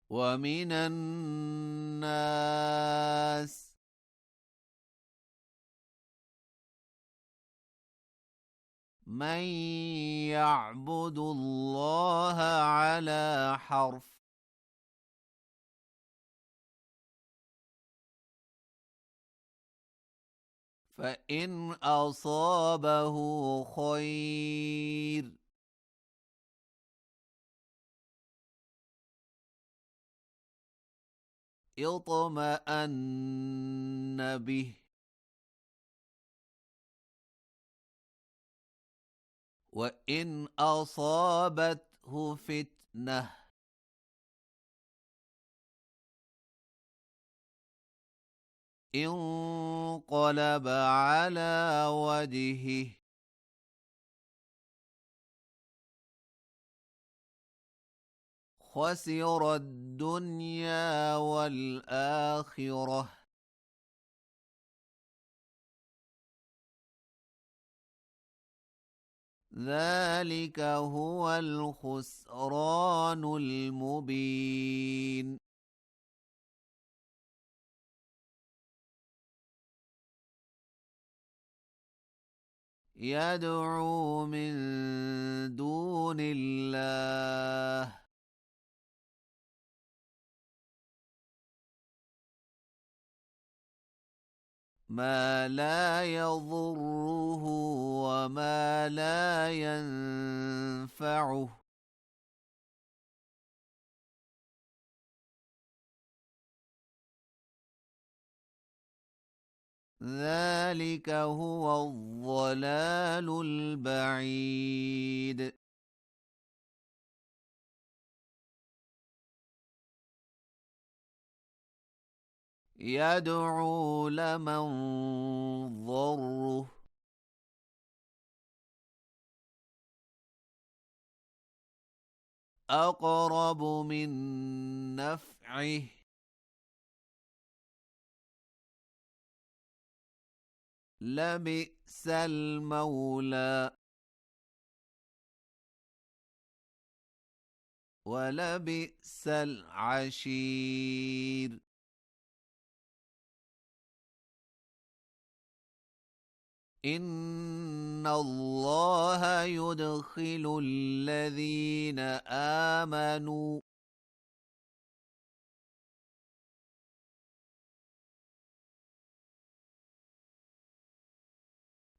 ومن الناس من يعبد الله على حرف، فإن أصابه خير اطمأن به، وإن أصابته فتنة انقلب على وجهه خسر الدنيا والآخرة. ذلك هو الخسران المبين. يدعو من دون الله ما لا يضره وما لا ينفعه، ذلك هو الضلال البعيد. يدعو لمن ضره أقرب من نفعه، لبئس المولى ولبئس العشير. إن الله يدخل الذين آمنوا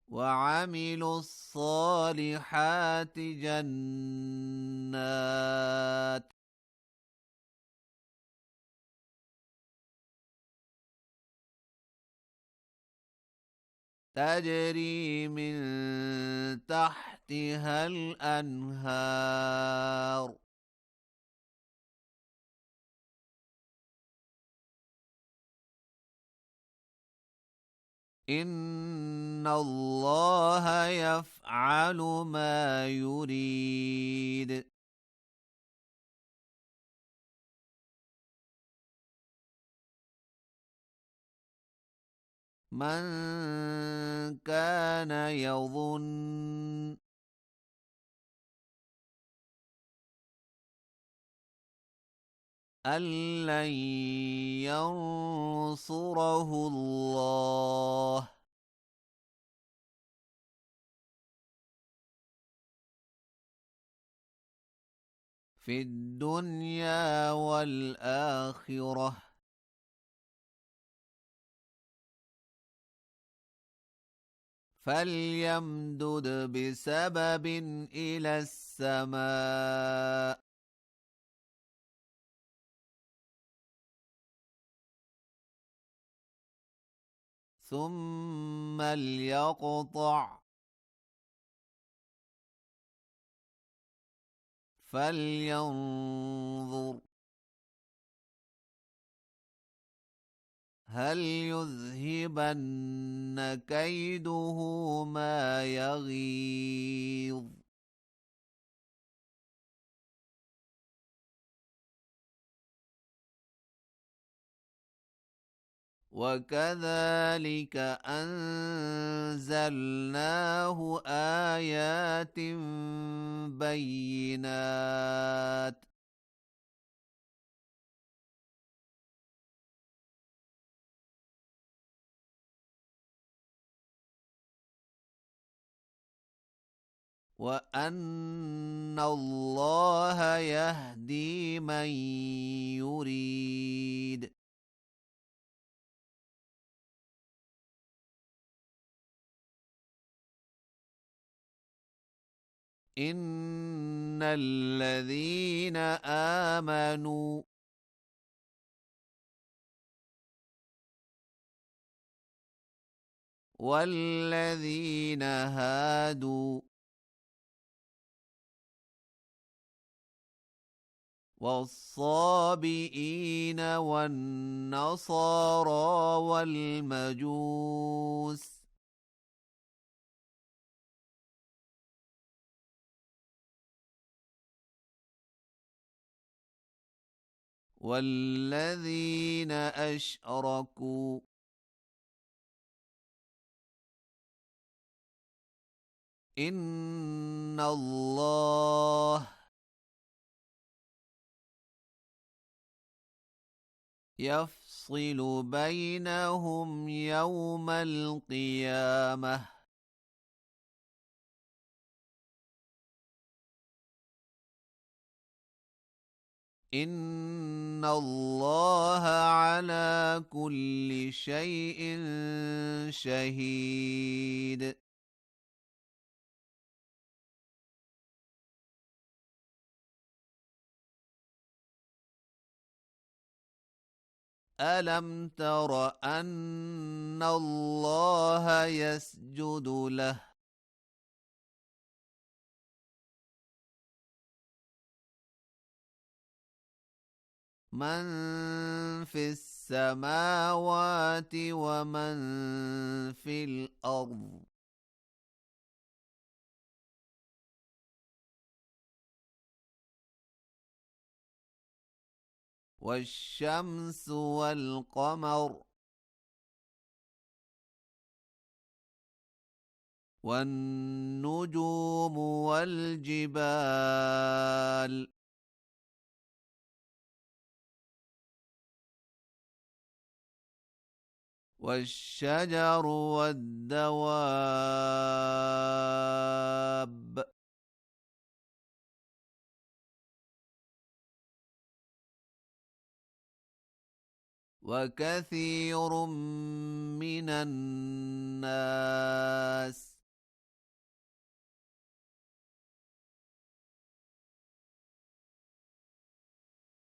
وعملوا الصالحات جنات تجري من تحتها الأنهار إن الله يفعل ما يريد. من كان يظن أن لن ينصره الله في الدنيا والآخرة فليمدد بسبب إلى السماء ثم ليقطع فلينظر هل يذهبن كيده ما يغيظ. وكذلك أنزلناه آيات بينات وأن الله يهدي من يريد. إن الذين آمنوا والذين هادوا والصابئين والنصارى والمجوس والذين أشركوا إن الله يفصل بينهم يوم القيامة. إن الله على كل شيء شهيد. ألم تر أن الله يسجد له من في السماوات ومن في الأرض والشمس والقمر والنجوم والجبال والشجر والدواب وكثير من الناس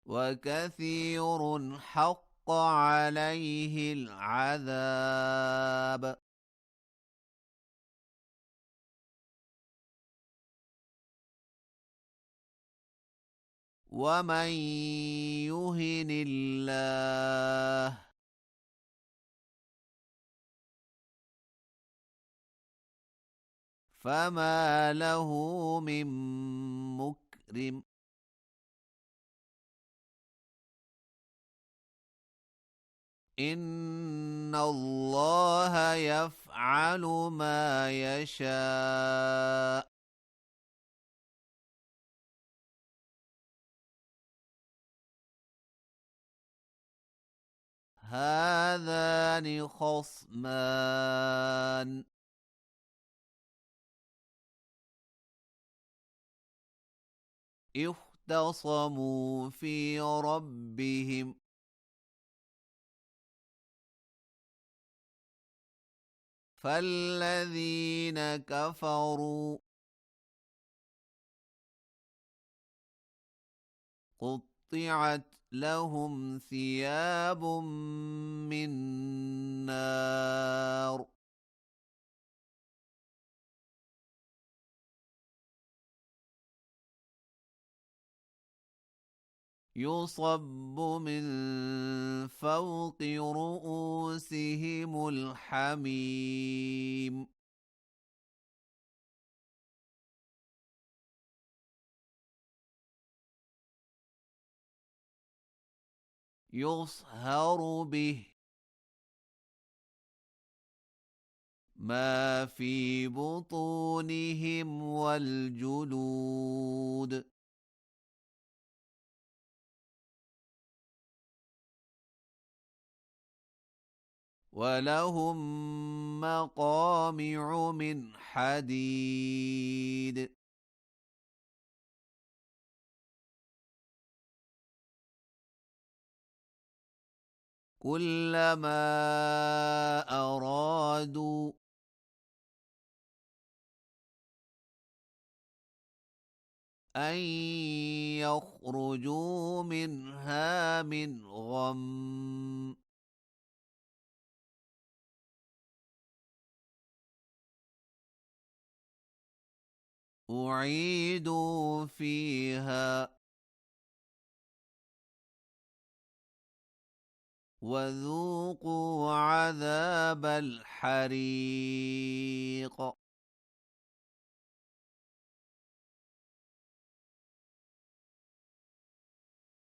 وكثير حق عليه العذاب. ومن يهن الله فما له من مكرم. إن الله يفعل ما يشاء. هذان خصمان اختصموا في ربهم فالذين كفروا قطعت لهم ثياب من نار يصب من فوق رؤوسهم الحميم يصهر به ما في بطونهم والجلود ولهم مقامع من حديد كلما أرادوا أن يخرجوا منها من غم أعيدوا فيها وذوقوا عذاب الحريق